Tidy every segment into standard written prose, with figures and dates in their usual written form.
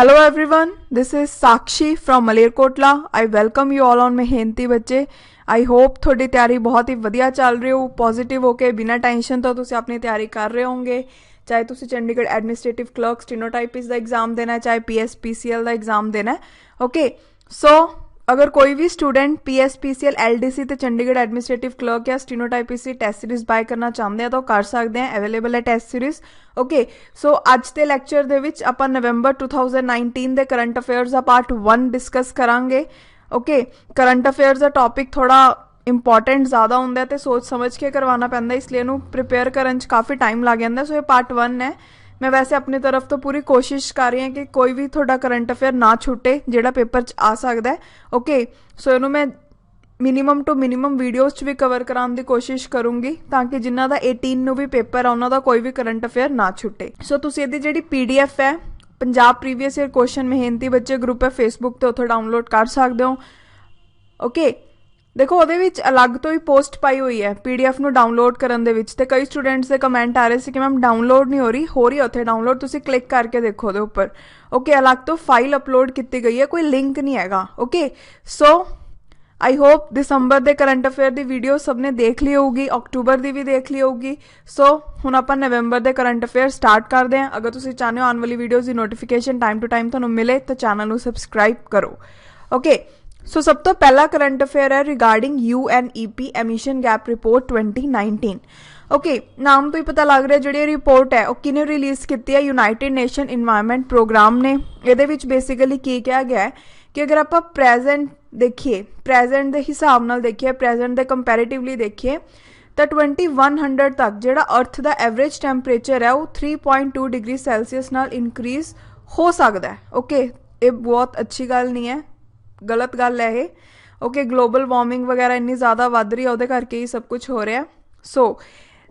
Hello everyone, this is Sakshi from Malerkotla. I welcome you all on मेहनती बच्चे. I hope थोड़ी तैयारी बहुत ही ਵਧੀਆ ਚੱਲ ਰਹੀ ਹੋ, ਪੋਜ਼ਿਟਿਵ ਹੋ ਕੇ ਬਿਨਾਂ ਟੈਨਸ਼ਨ ਤੋਂ ਤੁਸੀਂ ਆਪਣੀ ਤਿਆਰੀ ਕਰ ਰਹੇ ਹੋਗੇ. ਚਾਹੇ ਤੁਸੀਂ ਚੰਡੀਗੜ੍ਹ ਐਡਮਿਨਿਸਟ੍ਰੇਟਿਵ ਕਲਰਕ ਸਟੀਨੋਟਾਈਪਿਸਟ ਦਾ ਐਗਜ਼ਾਮ ਦੇਣਾ ਹੈ, ਚਾਹੇ PSPCL ਦਾ ਐਗਜ਼ਾਮ ਦੇਣਾ ਹੈ. ਓਕੇ, ਸੋ अगर कोई भी स्टूडेंट PSPCL LDC ਤੇ ਚੰਡੀਗੜ੍ਹ ਐਡਮਿਨਿਸਟ੍ਰੇਟਿਵ ਕਲਰਕ ਜਾਂ ਸਟੀਨੋਟਾਈਪਿਸਟ ਦੀ ਟੈਸਟ ਸੀਰੀਜ਼ ਬਾਏ ਕਰਨਾ ਚਾਹੁੰਦੇ ਆ ਤਾਂ ਕਰ ਸਕਦੇ ਆ. ਅਵੇਲੇਬਲ ਹੈ ਟੈਸਟ ਸੀਰੀਜ਼. ਓਕੇ, ਸੋ ਅੱਜ ਦੇ ਲੈਕਚਰ ਦੇ ਵਿੱਚ ਆਪਾਂ ਨਵੰਬਰ 2019 ਦੇ ਕਰੰਟ ਅਫੇਅਰਸ ਦਾ ਪਾਰਟ 1 ਡਿਸਕਸ ਕਰਾਂਗੇ. ਓਕੇ, ਕਰੰਟ ਅਫੇਅਰਸ ਦਾ ਟੌਪਿਕ ਥੋੜਾ ਇੰਪੋਰਟੈਂਟ ਜ਼ਿਆਦਾ ਹੁੰਦਾ ਤੇ ਸੋਚ ਸਮਝ ਕੇ ਕਰਵਾਉਣਾ ਪੈਂਦਾ, ਇਸ ਲਈ ਇਹਨੂੰ ਪ੍ਰਿਪੇਅਰ ਕਰਨ 'ਚ ਕਾਫੀ ਟਾਈਮ ਲੱਗ ਜਾਂਦਾ. ਸੋ ਇਹ ਪਾर्ट 1 है. मैं वैसे अपनी तरफ तो पूरी कोशिश कर रही हाँ कि कोई भी थोड़ा करंट अफेयर ना छुटे ਜਿਹੜਾ पेपर 'ਚ आ सकता है. ओके, सो ਇਹਨੂੰ मैं मिनिमम टू मिनिमम वीडियोज़ 'ਚ भी कवर कराने की कोशिश करूँगी ਤਾਂ ਕਿ ਜਿਨ੍ਹਾਂ ਦਾ 18 ਨੂੰ ਵੀ पेपर ਆ ਉਹਨਾਂ ਦਾ ਕੋਈ ਵੀ करंट अफेयर ना छुटे. सो ਤੁਸੀਂ ਇਹਦੀ ਜਿਹੜੀ PDF है पंजाब प्रीवियस ईयर क्वेश्चन मेहनती बच्चे ग्रुप है फेसबुक ਤੇ ਉੱਥੋਂ डाउनलोड कर सकते हो. ओके, देखो ਉਹਦੇ ਵਿੱਚ ਅਲੱਗ ਤੋਂ ਹੀ ਪੋਸਟ ਪਾਈ ਹੋਈ ਹੈ PDF ਨੂੰ ਡਾਊਨਲੋਡ ਕਰਨ ਦੇ ਵਿੱਚ, ਤੇ ਕਈ ਸਟੂਡੈਂਟਸ ਦੇ ਕਮੈਂਟ ਆ ਰਹੇ ਸੀ ਕਿ ਮੈਮ ਡਾਊਨਲੋਡ ਨਹੀਂ ਹੋ ਰਹੀ ਹੈ ਉੱਥੇ ਡਾਊਨਲੋਡ, ਤੁਸੀਂ ਕਲਿੱਕ ਕਰਕੇ ਦੇਖੋ ਉਹਦੇ ਉੱਪਰ. ਓਕੇ, ਅਲੱਗ ਤੋਂ ਫਾਈਲ ਅਪਲੋਡ ਕੀਤੀ ਗਈ ਹੈ, ਕੋਈ ਲਿੰਕ ਨਹੀਂ ਹੈਗਾ. ਓਕੇ, ਸੋ आई होप दिसंबर ਦੇ ਕਰੰਟ ਅਫੇਅਰ ਦੀ ਵੀਡੀਓ ਸਭ ਨੇ ਦੇਖ ਲਈ ਹੋਊਗੀ, ਅਕਤੂਬਰ ਦੀ ਵੀ ਦੇਖ ਲਈ ਹੋਊਗੀ. ਸੋ ਹੁਣ ਆਪਾਂ ਨਵੰਬਰ ਦੇ ਕਰੰਟ ਅਫੇਅਰ ਸਟਾਰਟ ਕਰਦੇ ਹਾਂ. ਅਗਰ ਤੁਸੀਂ ਚਾਹੁੰਦੇ ਹੋ ਆਉਣ ਵਾਲੀ videos the notification time to time ਤੁਹਾਨੂੰ ਮਿਲੇ ਤਾਂ ਚੈਨਲ ਨੂੰ ਸਬਸਕ੍ਰਾਈਬ ਕਰੋ. ਓਕੇ, ਸੋ ਸਭ ਤੋਂ ਪਹਿਲਾ ਕਰੰਟ ਅਫੇਅਰ ਹੈ regarding UNEP emission gap report 2019. Okay, ਨਾਮ ਤੋਂ ਹੀ ਪਤਾ ਲੱਗ ਰਿਹਾ ਜਿਹੜੀ ਰਿਪੋਰਟ ਹੈ ਉਹ ਕਿਹਨੇ ਰਿਲੀਜ਼ ਕੀਤੀ ਹੈ, ਯੂਨਾਈਟਿਡ ਨੇਸ਼ਨ ਇਨਵਾਇਰਨਮੈਂਟ ਪ੍ਰੋਗਰਾਮ ਨੇ. ਇਹਦੇ ਵਿੱਚ ਬੇਸਿਕਲੀ ਕੀ ਕਿਹਾ ਗਿਆ ਹੈ ਕਿ ਅਗਰ ਆਪਾਂ ਪ੍ਰੈਜ਼ੈਂਟ ਦੇਖੀਏ, ਪ੍ਰੈਜ਼ੈਂਟ ਦੇ ਹਿਸਾਬ ਨਾਲ ਦੇਖੀਏ, ਪ੍ਰੈਜ਼ੈਂਟ ਦੇ ਕੰਪੈਰੀਟਿਵਲੀ ਦੇਖੀਏ ਤਾਂ 2100 ਤੱਕ ਜਿਹੜਾ ਅਰਥ ਦਾ ਐਵਰੇਜ ਟੈਂਪਰੇਚਰ ਹੈ ਉਹ 3.2 ਡਿਗਰੀ ਸੈਲਸੀਅਸ ਨਾਲ ਇਨਕਰੀਜ਼ ਹੋ ਸਕਦਾ ਹੈ. ਓਕੇ, ਇਹ ਬਹੁਤ ਅੱਛੀ ਗੱਲ ਨਹੀਂ ਹੈ, ਗਲਤ ਗੱਲ ਹੈ ਇਹ. ਓਕੇ, ਗਲੋਬਲ ਵਾਰਮਿੰਗ ਵਗੈਰਾ ਇੰਨੀ ਜ਼ਿਆਦਾ ਵੱਧ ਰਹੀ ਹੈ, ਉਹਦੇ ਕਰਕੇ ਹੀ ਸਭ ਕੁਝ ਹੋ ਰਿਹਾ. ਸੋ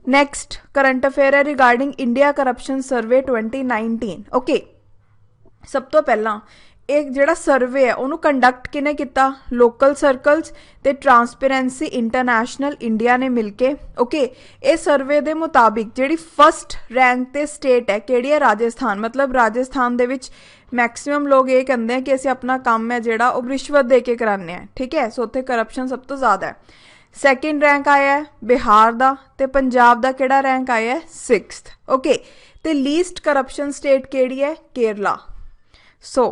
ਨੈਕਸਟ ਕਰੰਟ ਅਫੇਅਰ ਹੈ regarding India corruption survey 2019. Okay, ਸਭ ਤੋਂ ਪਹਿਲਾਂ ਇਹ ਜਿਹੜਾ ਸਰਵੇ ਹੈ ਉਹਨੂੰ ਕੰਡਕਟ ਕਿਹਨੇ ਕੀਤਾ, ਲੋਕਲ ਸਰਕਲਸ ਤੇ ਟਰਾਂਸਪੇਰੈਂਸੀ ਇੰਟਰਨੈਸ਼ਨਲ ਇੰਡੀਆ ਨੇ ਮਿਲ ਕੇ. ਓਕੇ, ਇਹ ਸਰਵੇ ਦੇ ਮੁਤਾਬਿਕ ਜਿਹੜੀ ਫਸਟ ਰੈਂਕ ਤੇ ਸਟੇਟ ਹੈ ਕਿਹੜੀ ਹੈ, ਰਾਜਸਥਾਨ. ਮਤਲਬ ਰਾਜਸਥਾਨ ਦੇ ਵਿੱਚ ਮੈਕਸੀਮਮ ਲੋਕ ਇਹ ਕਹਿੰਦੇ ਆ ਕਿ ਅਸੀਂ ਆਪਣਾ ਕੰਮ ਹੈ ਜਿਹੜਾ ਉਹ ਰਿਸ਼ਵਤ ਦੇ ਕੇ ਕਰਾਉਂਦੇ ਹਾਂ. ਠੀਕ ਹੈ, ਸੋ ਉੱਥੇ ਕਰਪਸ਼ਨ ਸਭ ਤੋਂ ਜ਼ਿਆਦਾ ਹੈ. ਸੈਕਿੰਡ ਰੈਂਕ ਆਇਆ ਹੈ ਬਿਹਾਰ ਦਾ, ਤੇ ਪੰਜਾਬ ਦਾ ਕਿਹੜਾ ਰੈਂਕ ਆਇਆ ਹੈ 6th. ਓਕੇ, ਤੇ ਲੀਸਟ ਕਰਪਸ਼ਨ ਸਟੇਟ ਕਿਹੜੀ ਹੈ, ਕੇਰਲਾ. ਸੋ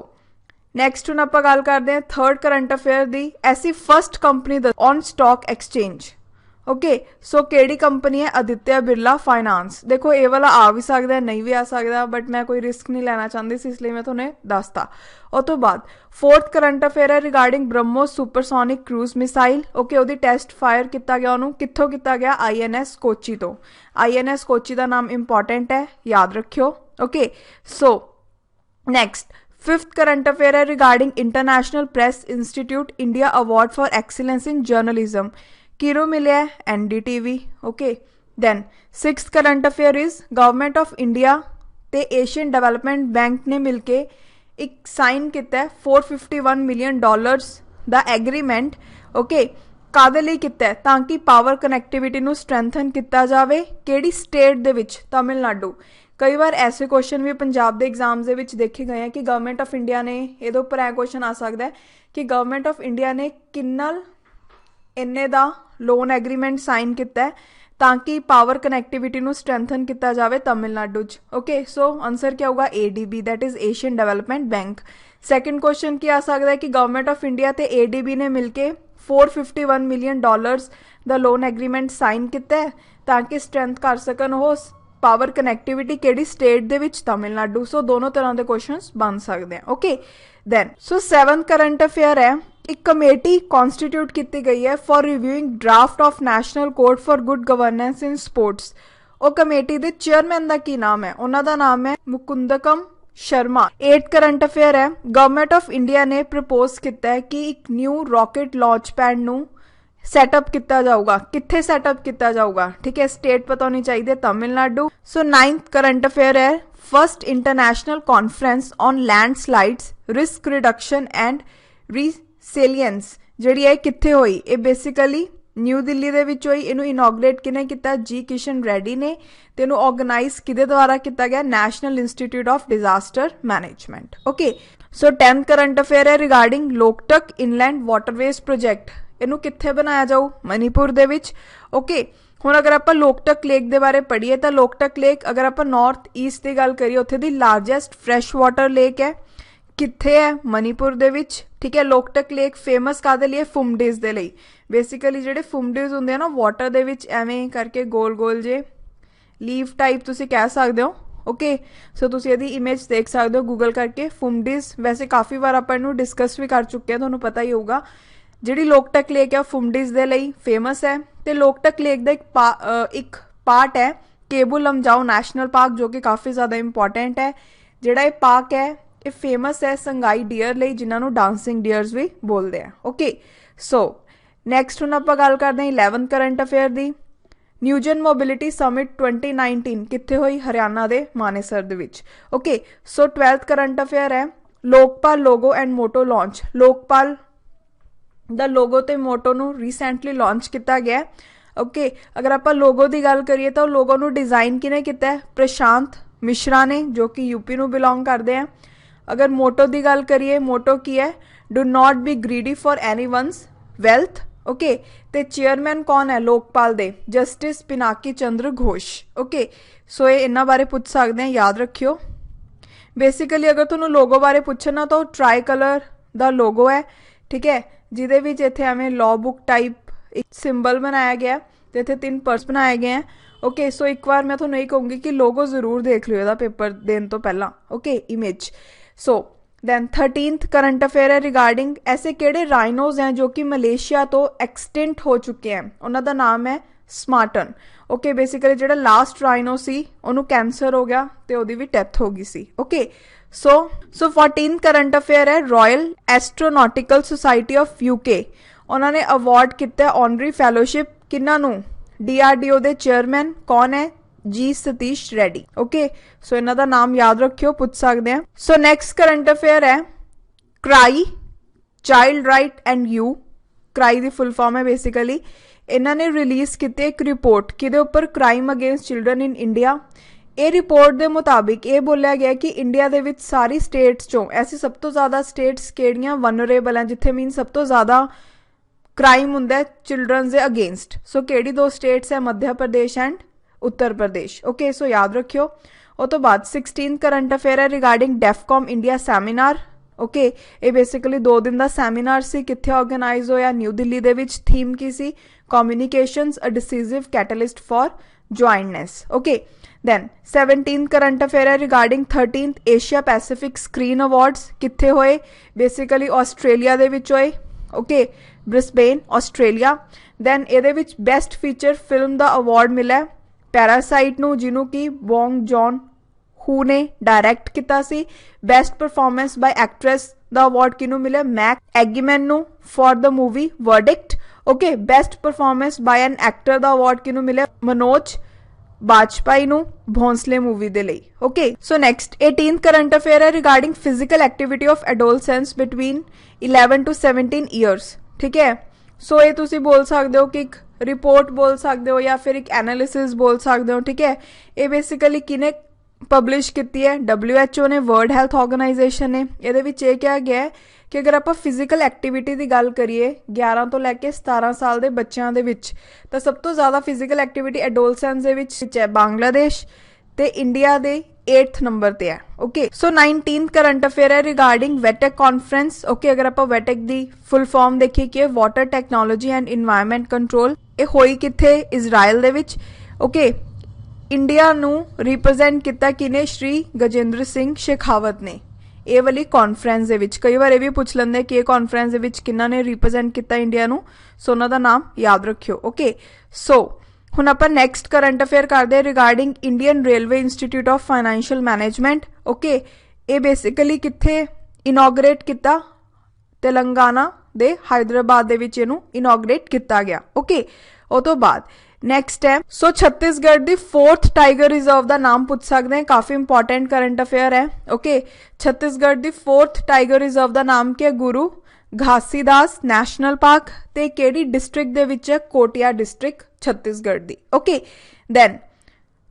ਨੈਕਸਟ ਹੁਣ ਆਪਾਂ ਗੱਲ ਕਰਦੇ ਹਾਂ ਥਰਡ ਕਰੰਟ ਅਫੇਅਰ ਦੀ. ਐਸੀ first company on stock exchange. Okay, so ਕਿਹੜੀ ਕੰਪਨੀ ਹੈ, ਆਦਿਤਿਆ ਬਿਰਲਾ ਫਾਈਨਾਂਸ. ਦੇਖੋ ਇਹ ਵਾਲਾ ਆ ਵੀ ਸਕਦਾ, ਨਹੀਂ ਵੀ ਆ ਸਕਦਾ, ਬਟ ਮੈਂ ਕੋਈ ਰਿਸਕ ਨਹੀਂ ਲੈਣਾ ਚਾਹੁੰਦੀ ਸੀ, ਇਸ ਲਈ ਮੈਂ ਤੁਹਾਨੂੰ ਦੱਸਤਾ. ਉਹ ਤੋਂ ਬਾਅਦ ਫੋਰਥ ਕਰੰਟ ਅਫੇਅਰ ਹੈ regarding BrahMos supersonic cruise missile. Okay, ਉਹਦੀ ਟੈਸਟ ਫਾਇਰ ਕੀਤਾ ਗਿਆ, ਉਹਨੂੰ ਕਿੱਥੋਂ ਕੀਤਾ ਗਿਆ, INS ਕੋਚੀ ਤੋਂ. INS ਕੋਚੀ ਦਾ ਨਾਮ ਇੰਪੋਰਟੈਂਟ ਹੈ, ਯਾਦ ਰੱਖਿਓ. Okay, so next fifth current affair ਹੈ regarding international press institute India award for excellence in journalism. ਕਿਹਨੂੰ ਮਿਲਿਆ, NDTV. Okay, then sixth current affair is government of India ਤੇ ਏਸ਼ੀਅਨ ਡਿਵੈਲਪਮੈਂਟ ਬੈਂਕ ਨੇ ਮਿਲ ਕੇ ਇੱਕ ਸਾਈਨ ਕੀਤਾ ਹੈ $451 ਮਿਲੀਅਨ ਦਾ agreement. Okay, ਕਾਹਦੇ ਲਈ ਕੀਤਾ, ਤਾਂ ਕਿ ਪਾਵਰ ਕਨੈਕਟੀਵਿਟੀ ਨੂੰ ਸਟਰੈਂਥਨ ਕੀਤਾ ਜਾਵੇ. ਕਿਹੜੀ ਸਟੇਟ ਦੇ ਵਿੱਚ, ਤਮਿਲਨਾਡੂ. ਕਈ ਵਾਰ ਐਸੇ ਕੁਐਸਚਨ ਵੀ ਪੰਜਾਬ ਦੇ ਐਗਜ਼ਾਮਸ ਦੇ ਵਿੱਚ ਦੇਖੇ ਗਏ ਆ ਕਿ ਗਵਰਨਮੈਂਟ ਆਫ ਇੰਡੀਆ ਨੇ, ਇਹਦੇ ਉੱਪਰ ਇਹ ਕੁਐਸਚਨ ਆ ਸਕਦਾ ਕਿ ਗਵਰਨਮੈਂਟ ਆਫ ਇੰਡੀਆ ਨੇ ਕਿੰਨਾ ਇੰਨੇ ਦਾ ਲੋਨ ਐਗਰੀਮੈਂਟ ਸਾਈਨ ਕੀਤਾ ਤਾਂ ਕਿ ਪਾਵਰ ਕਨੈਕਟੀਵਿਟੀ ਨੂੰ ਸਟਰੈਂਥਨ ਕੀਤਾ ਜਾਵੇ ਤਮਿਲਨਾਡੂ 'ਚ. ਓਕੇ, ਸੋ ਆਨਸਰ ਕੀ ਹੋਊਗਾ, ADB, that is Asian development bank. Second question ਕੀ ਆ ਸਕਦਾ ਹੈ ਕਿ ਗਵਰਨਮੈਂਟ ਆਫ ਇੰਡੀਆ ਤੇ ADB ਨੇ ਮਿਲ ਕੇ $451 ਮਿਲੀਅਨ ਦਾ ਲੋਨ ਐਗਰੀਮੈਂਟ ਸਾਈਨ ਕੀਤਾ ਤਾਂ ਕਿ ਸਟਰੈਂਥ ਕਰ ਸਕਣ ਉਹ ਪਾਵਰ ਕਨੈਕਟੀਵਿਟੀ. ਕਿਹੜੀ ਸਟੇਟ ਦੇ ਵਿੱਚ, ਤਮਿਲਨਾਡੂ. ਸੋ ਦੋਨੋਂ ਤਰ੍ਹਾਂ ਦੇ ਕੁਐਸਚਨਸ ਬਣ ਸਕਦੇ ਆ. Okay, then so seventh current affair ਹੈ ਇੱਕ ਕਮੇਟੀ ਕਨਸਟੀਟਿਊਟ ਕੀਤੀ ਗਈ ਹੈ for reviewing draft of national code for good governance in sports. ਉਹ ਕਮੇਟੀ ਦੇ ਚੇਅਰਮੈਨ ਦਾ ਕੀ ਨਾਮ ਹੈ, ਉਹਨਾਂ ਦਾ ਨਾਮ ਹੈ Mukundakam Sharma. 8th current affair ਹੈ ਗਵਰਨਮੈਂਟ ਆਫ ਇੰਡੀਆ ਨੇ ਪ੍ਰਪੋਜ਼ ਕੀਤਾ ਹੈ ਕਿ ਇੱਕ ਨਿਊ ਰਾਕਟ ਲਾਂਚ ਪੈਡ ਨੂੰ ਸੈਟਅਪ ਕੀਤਾ ਜਾਊਗਾ. ਕਿੱਥੇ ਸੈਟਅਪ ਕੀਤਾ ਜਾਊਗਾ, ਠੀਕ ਹੈ, ਸਟੇਟ ਪਤਾ ਹੋਣੀ ਚਾਹੀਦੀ ਹੈ, Tamil Nadu. So 9th current affair ਹੈ first international conference on landslides risk reduction and resilience ਜਿਹੜੀ ਹੈ ਕਿੱਥੇ ਹੋਈ, ਇਹ ਬੇਸਿਕਲੀ ਨਿਊ ਦਿੱਲੀ ਦੇ ਵਿੱਚ ਹੋਈ। ਇਹਨੂੰ ਇਨੋਗਰੇਟ ਕਿਹਨੇ ਕੀਤਾ? ਜੀ ਕਿਸ਼ਨ ਰੈਡੀ ਨੇ। ਤੇ ਇਹਨੂੰ ਆਰਗੇਨਾਈਜ਼ ਕਿਹਦੇ ਦੁਆਰਾ ਕੀਤਾ ਗਿਆ? National institute of disaster management. Okay, so 10th current affair ਹੈ ਰਿਗਾਰਡਿੰਗ ਲੋਕਟਕ ਇਨਲੈਂਡ ਵਾਟਰਵੇਜ਼ ਪ੍ਰੋਜੈਕਟ। ਇਹਨੂੰ ਕਿੱਥੇ ਬਣਾਇਆ ਜਾਊ? ਮਨੀਪੁਰ ਦੇ ਵਿੱਚ। ਓਕੇ, ਹੁਣ ਅਗਰ ਆਪਾਂ ਲੋਕਟਕ ਲੇਕ ਦੇ ਬਾਰੇ ਪੜ੍ਹੀਏ ਤਾਂ ਲੋਕਟਕ ਲੇਕ ਅਗਰ ਆਪਾਂ ਨਾਰਥ ਈਸਟ ਦੀ ਗੱਲ ਕਰੀਏ ਉੱਥੇ ਦੀ ਲਾਰਜੈਸਟ ਫਰੈਸ਼ ਵਾਟਰ ਲੇਕ ਹੈ। ਕਿੱਥੇ ਹੈ? ਮਨੀਪੁਰ ਦੇ ਵਿੱਚ। ਠੀਕ ਹੈ, ਲੋਕਟਕ ਲੇਕ ਫੇਮਸ ਕਾਹਦੇ ਲਈ? ਫੁਮਡੇਜ਼ ਦੇ ਲਈ। ਬੇਸਿਕਲੀ ਜਿਹੜੇ ਫੁਮਡੇਜ਼ ਹੁੰਦੇ ਆ ਨਾ ਵਾਟਰ ਦੇ ਵਿੱਚ ਐਵੇਂ ਕਰਕੇ ਗੋਲ ਗੋਲ ਜੇ ਲੀਵ ਟਾਈਪ ਤੁਸੀਂ ਕਹਿ ਸਕਦੇ ਹੋ। ਓਕੇ, ਸੋ ਤੁਸੀਂ ਇਹਦੀ ਇਮੇਜ ਦੇਖ ਸਕਦੇ ਹੋ ਗੂਗਲ ਕਰਕੇ। ਫੁਮਡੇਜ਼ ਵੈਸੇ ਕਾਫੀ ਵਾਰ ਆਪਾਂ ਇਹਨੂੰ ਡਿਸਕਸ ਵੀ ਕਰ ਚੁੱਕੇ ਹਾਂ, ਤੁਹਾਨੂੰ ਪਤਾ ਹੀ ਹੋਊਗਾ। ਜਿਹੜੀ ਲੋਕਟਕ ਲੇਕ ਹੈ ਫੁਮਡੇਜ਼ ਦੇ ਲਈ ਫੇਮਸ ਹੈ। ਤੇ ਲੋਕਟਕ ਲੇਕ ਦਾ ਇੱਕ ਪਾਰਟ ਹੈ ਕੇਬੂ ਲਮਜਾਓ ਨੈਸ਼ਨਲ ਪਾਰਕ, ਜੋ ਕਿ ਕਾਫੀ ਜ਼ਿਆਦਾ ਇੰਪੋਰਟੈਂਟ ਹੈ। ਜਿਹੜਾ ਇਹ ਪਾਰਕ ਹੈ ਇਹ ਫੇਮਸ ਹੈ ਸੰਗਾਈ ਡੀਅਰ ਲਈ, ਜਿਨ੍ਹਾਂ ਨੂੰ ਡਾਂਸਿੰਗ ਡੀਅਰਸ ਵੀ ਬੋਲਦੇ ਆ। ਓਕੇ, ਸੋ ਨੈਕਸਟ ਹੁਣ ਆਪਾਂ ਗੱਲ ਕਰਦੇ ਹਾਂ 11th ਕਰੰਟ ਅਫੇਅਰ ਦੀ। ਨਿਊਜਨ ਮੋਬਿਲਿਟੀ ਸਮਿਟ 2019 ਕਿੱਥੇ ਹੋਈ? ਹਰਿਆਣਾ ਦੇ ਮਾਨੇਸਰ ਦੇ ਵਿੱਚ। ਓਕੇ, ਸੋ 12th ਕਰੰਟ ਅਫੇਅਰ ਹੈ Lokpal logo and motto launch. Lokpal ਦਾ ਲੋਗੋ ਤੇ ਮੋਟੋ ਨੂੰ ਰੀਸੈਂਟਲੀ ਲਾਂਚ ਕੀਤਾ ਗਿਆ। ਓਕੇ, ਅਗਰ ਆਪਾਂ ਲੋਗੋ ਦੀ ਗੱਲ ਕਰੀਏ ਤਾਂ ਉਹ ਲੋਗੋ ਨੂੰ ਡਿਜ਼ਾਈਨ ਕਿਹਨੇ ਕੀਤਾ ਹੈ? ਪ੍ਰਸ਼ਾਂਤ ਮਿਸ਼ਰਾ ਨੇ, ਜੋ ਕਿ ਯੂਪੀ ਨੂੰ ਬਿਲੋਂਗ ਕਰਦੇ ਆ। ਅਗਰ ਮੋਟੋ ਦੀ ਗੱਲ ਕਰੀਏ, ਮੋਟੋ ਕੀ ਹੈ? Do not be greedy for anyone's wealth. Okay, ਤੇ ਚੇਅਰਮੈਨ ਕੌਣ ਹੈ ਲੋਕਪਾਲ ਦੇ? Justice Pinaki Chandra Ghose. Okay, so ਇਹ ਇਹਨਾਂ ਬਾਰੇ ਪੁੱਛ ਸਕਦੇ ਆ, ਯਾਦ ਰੱਖਿਓ। ਬੇਸਿਕਲੀ ਅਗਰ ਤੁਹਾਨੂੰ ਲੋਗੋ ਬਾਰੇ ਪੁੱਛਣਾ ਤਾਂ ਉਹ ਟਰਾਈ ਕਲਰ ਦਾ ਲੋਗੋ ਹੈ। ਠੀਕ ਹੈ, ਜਿਹਦੇ ਵਿੱਚ ਇੱਥੇ ਐਵੇਂ ਲॉ ਬੁੱਕ ਟਾਈਪ ਇੱਕ ਸਿੰਬਲ ਬਣਾਇਆ ਗਿਆ ਤੇ ਇੱਥੇ 3 ਪਰਸ ਬਣਾਏ ਗਏ ਹੈ। ਓਕੇ, ਸੋ ਇੱਕ ਵਾਰ ਮੈਂ ਤੁਹਾਨੂੰ ਇਹ ਕਹੂੰਗੀ ਕਿ ਲੋਗੋ ਜ਼ਰੂਰ ਦੇਖ ਲਿਓ ਇਹਦਾ ਪੇਪਰ ਦੇਣ ਤੋਂ ਪਹਿਲਾਂ। Okay, image. So then 13th current affair ਹੈ ਰਿਗਾਰਡਿੰਗ ਐਸੇ ਕਿਹੜੇ ਰਾਈਨੋਜ਼ ਹੈ ਜੋ ਕਿ ਮਲੇਸ਼ੀਆ ਤੋਂ ਐਕਸਟਿੰਕਟ ਹੋ ਚੁੱਕੇ ਹੈ। ਉਹਨਾਂ ਦਾ ਨਾਮ ਹੈ ਸਮਾਰਟਨ। ਓਕੇ, ਬੇਸਿਕਲੀ ਜਿਹੜਾ ਲਾਸਟ ਰਾਈਨੋ ਸੀ ਉਹਨੂੰ ਕੈਂਸਰ ਹੋ ਗਿਆ ਤੇ ਉਹਦੀ ਵੀ ਡੈਥ ਹੋ ਗਈ ਸੀ। ਓਕੇ, ਸੋ 14th ਕਰੰਟ ਅਫੇਅਰ ਹੈ ਰਾਇਲ ਐਸਟਰੋਨੌਟਿਕਲ ਸੁਸਾਇਟੀ ਆਫ ਯੂਕੇ। ਉਹਨਾਂ ਨੇ ਅਵਾਰਡ ਕੀਤਾ ਔਨਰੀ ਫੈਲੋਸ਼ਿਪ ਕਿਹਨਾਂ ਨੂੰ? DRDO ਦੇ ਚੇਅਰਮੈਨ ਕੌਣ ਹੈ? ਜੀ ਸਤੀਸ਼ ਰੈਡੀ। ਓਕੇ, ਸੋ ਇਹਨਾਂ ਦਾ ਨਾਮ ਯਾਦ ਰੱਖਿਓ, ਪੁੱਛ ਸਕਦੇ ਆ। ਸੋ ਨੈਕਸਟ ਕਰੰਟ ਅਫੇਅਰ ਹੈ ਕਰਾਈ ਚਾਈਲਡ ਰਾਈਟ ਐਂਡ ਯੂ। ਕਰਾਈ ਦੀ ਫੁੱਲ ਫਾਰਮ ਹੈ ਬੇਸਿਕਲੀ। ਇਹਨਾਂ ਨੇ ਰਿਲੀਜ਼ ਕੀਤੀ ਇੱਕ ਰਿਪੋਰਟ ਕਿਹਦੇ ਉੱਪਰ? Crime against children in India. ਇਹ ਰਿਪੋਰਟ ਦੇ ਮੁਤਾਬਿਕ ਇਹ ਬੋਲਿਆ ਗਿਆ ਕਿ ਇੰਡੀਆ ਦੇ ਵਿੱਚ ਸਾਰੀ ਸਟੇਟਸ ਚੋਂ ਐਸੀ ਸਭ ਤੋਂ ਜ਼ਿਆਦਾ ਸਟੇਟਸ ਕਿਹੜੀਆਂ ਵਨਰੇਬਲ ਹੈ, ਜਿੱਥੇ ਮੀਨ ਸਭ ਤੋਂ ਜ਼ਿਆਦਾ ਕ੍ਰਾਈਮ ਹੁੰਦਾ ਚਿਲਡਰਨਸ ਦੇ ਅਗੇਂਸਟ। ਸੋ ਕਿਹੜੀ 2 ਸਟੇਟਸ ਹੈ? ਮੱਧ ਪ੍ਰਦੇਸ਼ ਐਂਡ ਉੱਤਰ ਪ੍ਰਦੇਸ਼। ਓਕੇ, ਸੋ ਯਾਦ ਰੱਖਿਓ। ਉਹ ਤੋਂ ਬਾਅਦ 16th ਕਰੰਟ ਅਫੇਅਰ ਹੈ ਰਿਗਾਰਡਿੰਗ ਡੈਫਕੌਮ ਇੰਡੀਆ ਸੈਮੀਨਾਰ। ਓਕੇ, ਇਹ ਬੇਸਿਕਲੀ 2 ਦਿਨ ਦਾ ਸੈਮੀਨਾਰ ਸੀ। ਕਿੱਥੇ ਆਰਗੇਨਾਈਜ਼ ਹੋਇਆ? ਨਿਊ ਦਿੱਲੀ ਦੇ ਵਿੱਚ। ਥੀਮ ਕੀ ਸੀ? Communications a decisive catalyst for jointness. Okay, then 17th current affair ਹੈ regarding 13th Asia Pacific screen awards. ਕਿੱਥੇ ਹੋਏ? ਬੇਸਿਕਲੀ ਆਸਟ੍ਰੇਲੀਆ ਦੇ ਵਿੱਚ ਹੋਏ। Okay, Brisbane Australia. ਦੈਨ ਇਹਦੇ ਵਿੱਚ ਬੈਸਟ ਫੀਚਰ ਫਿਲਮ ਦਾ ਅਵਾਰਡ ਮਿਲਿਆ ਪੈਰਾਸਾਈਟ ਨੂੰ, ਜਿਹਨੂੰ ਕਿ ਬੋਂਗ ਜੌਨ ਹੂ ਨੇ ਡਾਇਰੈਕਟ ਕੀਤਾ ਸੀ। ਬੈਸਟ ਪਰਫਾਰਮੈਂਸ ਬਾਈ ਐਕਟਰੈਸ ਦਾ ਅਵਾਰਡ ਕਿਹਨੂੰ ਮਿਲਿਆ? ਮੈਕ ਐਗੀਮੈਨ ਨੂੰ for the movie Verdict. Okay, best performance by an actor ਦਾ ਅਵਾਰਡ ਕਿਹਨੂੰ ਮਿਲਿਆ? ਮਨੋਜ ਬਾਜਪਾਈ ਨੂੰ ਭੌਂਸਲੇ ਮੂਵੀ ਦੇ ਲਈ। Okay, so next 18th current affair ਹੈ regarding physical activity of adolescents between 11 to 17 years. ਠੀਕ ਹੈ, ਸੋ ਇਹ ਤੁਸੀਂ ਬੋਲ ਸਕਦੇ ਹੋ ਕਿ ਇੱਕ ਰਿਪੋਰਟ ਬੋਲ ਸਕਦੇ ਹੋ ਜਾਂ ਫਿਰ ਇੱਕ ਐਨਾਲਿਸਿਸ ਬੋਲ ਸਕਦੇ ਹੋ। ਠੀਕ ਹੈ, ਇਹ ਬੇਸਿਕਲੀ ਕਿਹਨੇ ਪਬਲਿਸ਼ ਕੀਤੀ ਹੈ? WHO ਨੇ, ਵਰਲਡ ਹੈਲਥ ਆਰਗੇਨਾਈਜੇਸ਼ਨ ਨੇ। ਇਹਦੇ ਵਿੱਚ ਇਹ ਕਿਹਾ ਗਿਆ ਹੈ ਕਿ ਅਗਰ ਆਪਾਂ ਫਿਜ਼ੀਕਲ ਐਕਟੀਵਿਟੀ ਦੀ ਗੱਲ ਕਰੀਏ 11 ਤੋਂ ਲੈ ਕੇ 17 ਸਾਲ ਦੇ ਬੱਚਿਆਂ ਦੇ ਵਿੱਚ, ਤਾਂ ਸਭ ਤੋਂ ਜ਼ਿਆਦਾ ਫਿਜ਼ੀਕਲ ਐਕਟੀਵਿਟੀ ਐਡੋਲਸੈਂਸ ਦੇ ਵਿੱਚ ਹੈ ਬੰਗਲਾਦੇਸ਼, ਤੇ ਇੰਡੀਆ ਦੇ 8th ਨੰਬਰ ਤੇ ਹੈ। ਓਕੇ, ਸੋ 19th ਕਰੰਟ ਅਫੇਅਰ ਹੈ ਰਿਗਾਰਡਿੰਗ ਵੈਟੈਕ ਕਾਨਫਰੰਸ। ਓਕੇ, ਅਗਰ ਆਪਾਂ ਵੈਟੈਕ ਦੀ ਫੁੱਲ ਫਾਰਮ ਦੇਖੀਏ ਕਿ water technology and environment control, ਇਹ ਹੋਈ ਕਿੱਥੇ? ਇਜ਼ਰਾਈਲ ਦੇ ਵਿੱਚ। ਓਕੇ, ਇੰਡੀਆ ਨੂੰ ਰਿਪਰੈਜ਼ੈਂਟ ਕੀਤਾ ਕਿਨੇ? ਸ਼੍ਰੀ ਗਜੇਂਦਰ ਸਿੰਘ ਸ਼ੇਖਾਵਤ ਨੇ ਇਹ ਵਾਲੀ ਕਾਨਫਰੰਸ ਦੇ ਵਿੱਚ। ਕਈ ਵਾਰ ਇਹ ਵੀ ਪੁੱਛ ਲੈਂਦੇ ਕਿ ਇਹ ਕਾਨਫਰੰਸ ਦੇ ਵਿੱਚ ਕਿਹਨਾਂ ਨੇ ਰਿਪਰੈਜ਼ੈਂਟ ਕੀਤਾ ਇੰਡੀਆ ਨੂੰ, ਸੋ ਉਹਨਾਂ ਦਾ ਨਾਮ ਯਾਦ ਰੱਖਿਓ। ਓਕੇ, ਸੋ ਹੁਣ ਆਪਾਂ ਨੈਕਸਟ ਕਰੰਟ ਅਫੇਅਰ ਕਰਦੇ ਹਾਂ regarding Indian railway institute of financial management. Okay, ਇਹ ਬੇਸਿਕਲੀ ਕਿੱਥੇ ਇਨੋਗਰੇਟ ਕੀਤਾ? ਤੇਲੰਗਾਨਾ ਦੇ ਹੈਦਰਾਬਾਦ ਦੇ ਵਿੱਚ ਇਹਨੂੰ ਇਨੋਗਰੇਟ ਕੀਤਾ ਗਿਆ। ਓਕੇ, ਉਹ ਤੋਂ ਬਾਅਦ ਨੈਕਸਟ ਹੈ ਸੋ ਛੱਤੀਸਗੜ੍ਹ ਦੀ 4th ਟਾਈਗਰ ਰਿਜ਼ਰਵ ਦਾ ਨਾਮ ਪੁੱਛ ਸਕਦੇ ਹਾਂ, ਕਾਫੀ ਇੰਪੋਰਟੈਂਟ ਕਰੰਟ ਅਫੇਅਰ ਹੈ। ਓਕੇ, ਛੱਤੀਸਗੜ੍ਹ ਦੀ 4th ਟਾਈਗਰ ਰਿਜ਼ਰਵ ਦਾ ਨਾਮ ਕੀ ਹੈ? ਗੁਰੂ घासीदास नैशनल पार्क ते केड़ी डिस्ट्रिक्ट दे विच है कोटिया डिस्ट्रिक्ट छत्तीसगढ़ दी। ओके दैन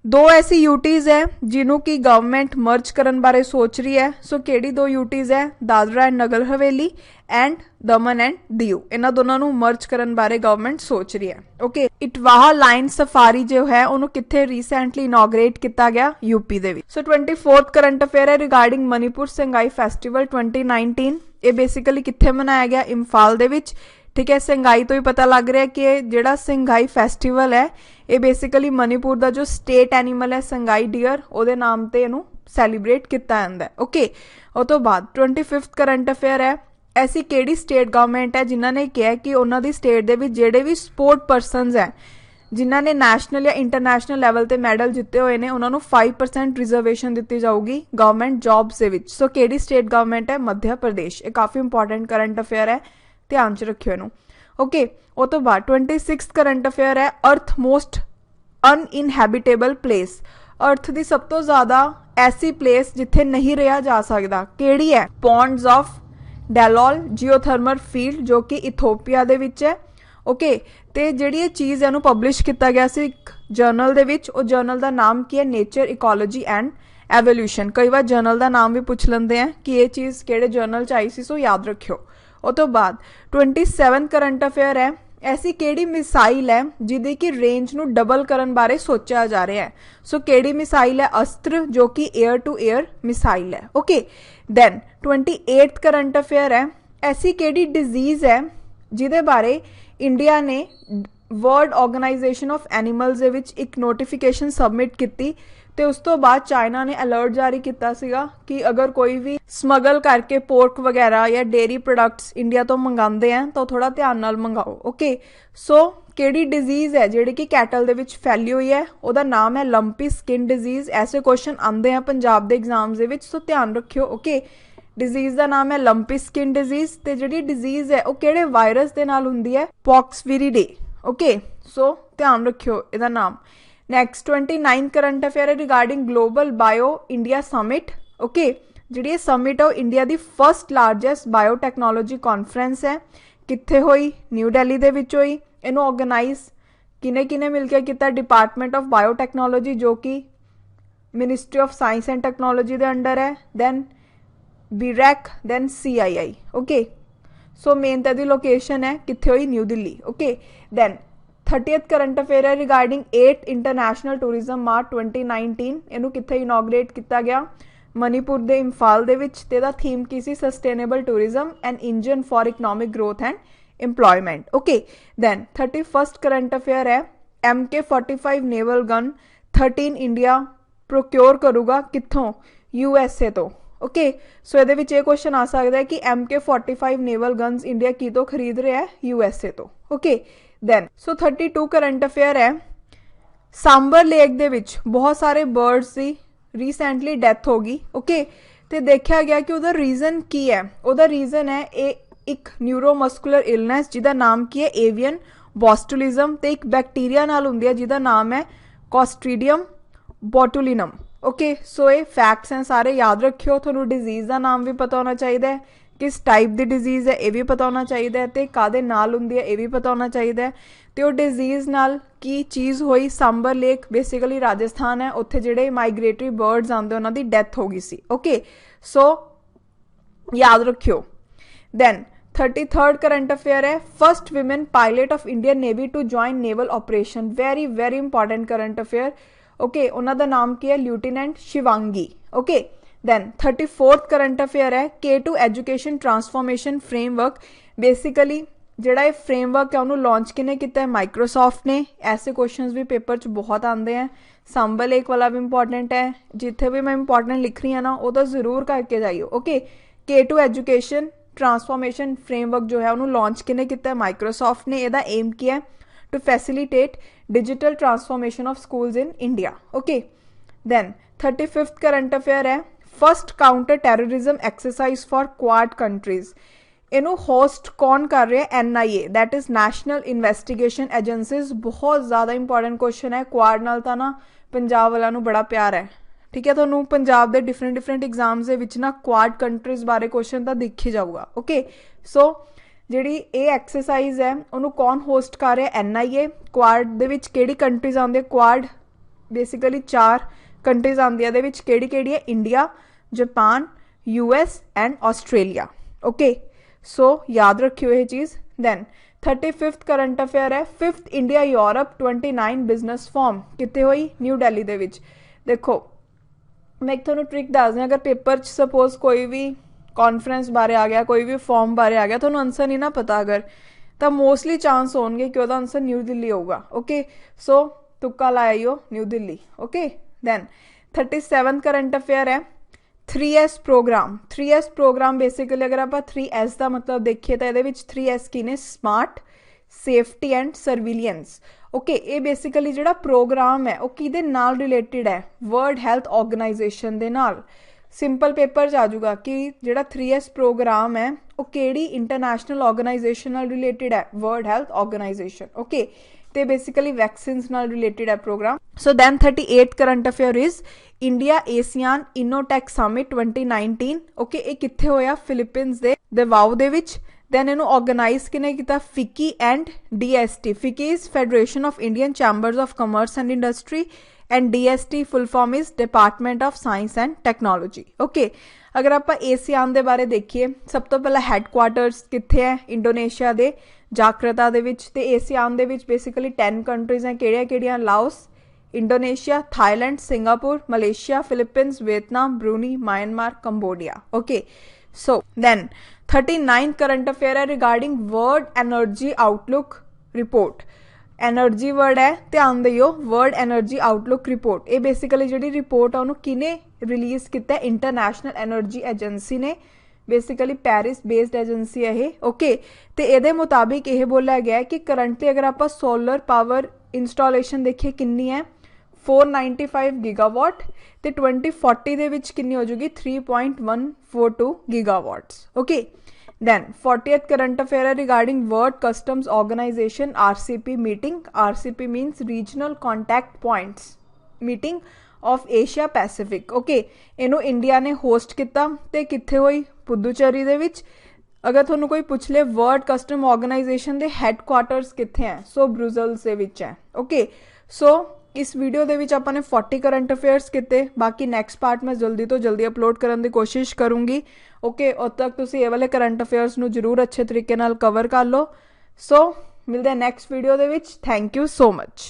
दो ऐसी यूटीज़ है जिन्हों की गवर्नमेंट मर्ज करन बारे सोच रही है। सो केड़ी दो यूटीज़ है Dadra and Nagar Haveli and Daman and Diu, इन्हां दोनों नू मर्ज करन बारे गवर्नमेंट सोच रही है। ओके इटवाह लाइन सफारी जो है उन्होंने कित्थे रिसेंटली इनॉग्रेट किया गया यूपी दे विच। सो 24th करंट अफेयर है रिगार्डिंग मणिपुर संगाई फेस्टिवल 2019। ये बेसिकली कित्थे मनाया गया इंफाल दे विच। ठीक है संगाई तो ही पता लग रहा है कि जिहड़ा संगाई फेस्टिवल है ये बेसिकली मणिपुर का जो स्टेट एनीमल है संगाई डियर ਉਹਦੇ नाम ਤੇ ਇਹਨੂੰ सैलीब्रेट किया जाता है। ओके उस तो बाद 25th करंट अफेयर है ऐसी केड़ी स्टेट गवर्नमेंट है जिन्होंने कहा कि उन्होंने स्टेट दे विच जिहड़े भी स्पोर्ट परसनस है जिन्हों ने नैशनल या इंटरनैशनल लैवल ते मैडल जिते हुए हैं उन्होंने 5% reservation the जाऊगी government jobs they विच। सो केड़ी स्टेट गवर्नमेंट है मध्य प्रदेश। ये काफ़ी इंपॉर्टेंट करंट अफेयर है, ध्यान च रखियो इनू। ओके उस तो बाद 26th करंट अफेयर है अर्थ मोस्ट अनइनहैबिटेबल प्लेस। अर्थ की सब तो ज़्यादा ऐसी प्लेस जिथे नहीं रहा जा सकता केड़ी है पॉन्ड्स ऑफ डेलॉल जियोथर्मल फील्ड जो कि इथोपिया दे विच है। ओके तो जिहड़ी ये चीज़ है पब्लिश किया गया सी एक जर्नल दे विच। उस जर्नल का नाम की है नेचर इकोलॉजी एंड एवोल्यूशन। कई बार जर्नल का नाम भी पूछ लेंगे हैं कि ये चीज़ किहड़े जर्नल च आई सी, सो याद रखियो। उस तो बाद 27 करंट अफेयर है ऐसी केड़ी मिसाइल है जिहदी की रेंज नू डबल करन बारे सोचा जा रहा है। सो केड़ी मिसाइल है अस्त्र जो कि एयर टू एयर मिसाइल है। Okay then 28th current affair है ऐसी केड़ी डिजीज है जिहदे बारे इंडिया ने वर्ल्ड ऑर्गेनाइजेशन ऑफ एनीमल्स दे विच एक नोटिफिकेशन सबमिट की तो उस तो बाद चाइना ने अलर्ट जारी किया सीगा कि अगर कोई भी स्मगल करके पोर्क वगैरह या डेयरी प्रोडक्ट्स इंडिया तो मंगाते हैं तो थोड़ा ध्यान नाल मंगाओ। ओके सो केड़ी डिजीज़ है जिहड़ी कि कैटल दे विच फैली हुई है उसका नाम है लंपी स्किन डिजीज़। ऐसे क्वेश्चन आते हैं पंजाब के एग्जाम्स दे विच, सो ध्यान रखियो। ओके डिजीज़ का नाम है लंपी स्किन डिजीज़ ते जिहड़ी डिजीज़ है वो किहड़े वायरस दे नाल हुंदी है पॉक्सविरिडे। ओके सो ध्यान रखियो इहदा नाम। नैक्सट 29 करंट अफेयर है regarding global bio India summit. Okay जी समिट है इंडिया की फर्स्ट लार्जेस्ट बायोटैक्नोलॉजी कॉन्फ्रेंस है कित्थे हुई न्यू दिल्ली दे विच हुई। इनू ऑर्गेनाइज किने किने मिलकर किया डिपार्टमेंट ऑफ बायोटैक्नोलॉजी जो कि ministry of science and technology के अंडर है, then BIRAC, then CII। Okay so main तो लोकेशन है कित्थे हुई new Delhi. Okay then 30th current affair है रिगार्डिंग 8 इंटरनेशनल टूरिज्म मार्ट 2019। इनू कित्थे इनॉग्रेट किया गया मणिपुर के इंफाल दे विच ते दा थीम की सी sustainable tourism and engine for economic growth and employment. Okay then 31st current affair है MK-45 naval gun 13 India procure करूगा कित्थों USA तो। ओके सो ये क्वेश्चन आ सकता है कि MK-45 नेवल गन्स इंडिया की तो खरीद रहा है USA तो। Okay then so 32 current affair है सांबर लेक दे विच बहुत सारे बर्ड्स की रीसेंटली डेथ हो गई। ओके तो देखा गया कि उसका रीजन की है। उसका रीजन है एक न्यूरोमस्कुलर इलनेस जिसका नाम की है एवियन बॉस्टुलिज्म तो एक बैक्टीरिया नाल हुंदी है जिसका नाम है कॉस्ट्रीडियम बोटुलिनम। ओके सो ये फैक्ट्स हैं सारे याद रखियो। थोनू डिजीज़ का नाम भी पता होना चाहिए, किस टाइप की डिजीज़ है ये भी पता होना चाहिए, तो कादे नाल हुंदी है ये भी पता होना चाहिए। तो डिजीज़ नाल की चीज़ हुई सांबर लेक बेसिकली राजस्थान है, उत्थे जिहड़े माइग्रेटरी बर्ड्स आते उन्हों की डेथ हो गई सी। ओके सो याद रखियो। दैन 33rd करंट अफेयर है first women pilot of Indian Navy to join naval operation. Very very important current affair. Okay उन्हों का नाम की है lieutenant Shivangi. Okay then 34th current affair है K2 education transformation framework. Basically जोड़ा ये framework है उन्होंने लॉन्च किने किया है माइक्रोसॉफ्ट ने। ऐसे क्वेश्चंस भी पेपर च बहुत आते हैं। सांबर लेक वाला भी इंपॉर्टेंट है, जिथे भी मैं इंपॉर्टेंट लिख रही हूँ ना वो तो जरूर करके जाइयो। Okay K2 education transformation framework जो है उन्होंने लॉन्च किने किया है माइक्रोसॉफ्ट ने। यदा एम किया है to facilitate digital transformation of schools in India. Okay then 35th current affair है first counter terrorism exercise for Quad countries. इनू होस्ट कौन कर रहे हैं NIA that is national investigation agencies. बहुत ज़्यादा इंपॉर्टेंट क्वेश्चन है। क्वाड नाल तां ना पंजाब वालों नूं बड़ा प्यार है, ठीक है। ਤੁਹਾਨੂੰ ਪੰਜਾਬ ਦੇ ਡਿਫਰੈਂਟ ਐਗਜ਼ਾਮਸ ਦੇ ਵਿੱਚ ਨਾ ਕੁਆਡ ਕੰਟਰੀਜ਼ ਬਾਰੇ ਕੁਐਸਚਨ ਤਾਂ ਦਿਖ ਹੀ ਜਾਊਗਾ। ਓਕੇ, ਸੋ ਜਿਹੜੀ ਇਹ ਐਕਸਰਸਾਈਜ਼ ਹੈ ਉਹਨੂੰ ਕੌਣ ਹੋਸਟ ਕਰ ਰਿਹਾ? NIA। ਕੁਆਡ ਦੇ ਵਿੱਚ ਕਿਹੜੀ ਕੰਟਰੀਜ਼ ਆਉਂਦੀ ਹੈ? ਕੁਆਡ ਬੇਸਿਕਲੀ 4 ਕੰਟਰੀਜ਼ ਆਉਂਦੀਆਂ ਇਹਦੇ ਵਿੱਚ। ਕਿਹੜੀ ਹੈ? India, Japan, US and Australia. Okay, so याद रखियो ये चीज़। दैन 35th करंट अफेयर है 5th India Europe 29 business form कितने हुई? न्यू दिल्ली दे विच। देखो मैं एक थोड़ा ट्रिक दस दी, अगर पेपर सपोज कोई भी कॉन्फ्रेंस बारे आ गया, कोई भी फॉर्म बारे आ गया, थोड़ा आंसर नहीं ना पता अगर, तो मोस्टली चांस होंगे कि वह आंसर न्यू दिल्ली होगा। ओके, सो तुक्का लाइयो New Delhi. Okay, then 37th current affair है 3S programme. 3S programme basically अगर आप 3S का मतलब देखिए तो ये 3S की ने smart, safety and surveillance. Okay, ये बेसिकली जो प्रोग्राम है वो किहदे नाल रिलेटेड है? वर्ल्ड हेल्थ ऑर्गेनाइजेशन दे नाल। सिंपल पेपर च आ जाऊगा कि जो 3S प्रोग्राम है वो किहड़ी इंटरनेशनल ऑर्गेनाइजेशन नाल रिलेटेड है? World health organisation. ओके, तो बेसिकली वैक्सीन्स नाल रिलेटेड है program. So then 38th current affair is India ASEAN Innotech summit 2019। Okay, ये कित्थे होया? फिलीपींस दे दवाओ दे विच। दैन इनू ऑर्गेनाइज किने कीता? FICCI and DST। FICCI is federation of Indian chambers of commerce and industry and DST full form is department of science and technology. Okay, अगर आप एशियान दे बारे देखिए, सब तो पहला हैडक्वार्टर्स कित्थे है? इंडोनेशिया दे जाकर्ता दे विच। ते एशियान दे विच बेसिकली 10 कंट्रीज हैं। केड़ियां? Laos, Indonesia, Thailand, Singapore, Malaysia, Philippines, Vietnam, Brunei, Myanmar, Cambodia. Okay, so then 39 current affair है regarding world energy outlook report. Energy word है, ध्यान दियो, वर्ल्ड एनर्जी आउटलुक रिपोर्ट। ये बेसिकली जी रिपोर्ट है उन्होंने किने रिलीज किया? इंटरनेशनल एनर्जी एजेंसी ने, बेसिकली पैरिस बेस्ड एजेंसी है ये। ओके, तो ये मुताबिक यह बोलिया गया है कि करंटली अगर आप सोलर पावर इंस्टॉलेशन देखिए कितनी है? 495 गीगावाट। तो 2040 दे विच कितनी हो जाएगी? 3.142 gigawatts. Okay, then 40th current affair है regarding world customs organisation RCP meeting. RCP means regional contact points meeting of Asia Pacific. Okay, इनू इंडिया ने होस्ट किया ते कित्थे होई? पुदुचेरी दे विच। अगर थोनू कोई पूछ ले वर्ल्ड कस्टम ऑर्गेनाइजेशन दे हैडक्वार्टर्स कित्थे हैं? सो ब्रुसल्स दे विच है। ओके, सो इस वीडियो दे विच आपां ने 40 करंट अफेयर्स किते। बाकी नैक्सट पार्ट मैं जल्दी तो जल्दी अपलोड करने की कोशिश करूँगी। ओके, उद तक तुसीं ये वाले करंट अफेयर्स नू जरूर अच्छे तरीके नाल कवर कर लो। सो मिलते हैं next video they which. Thank you so much.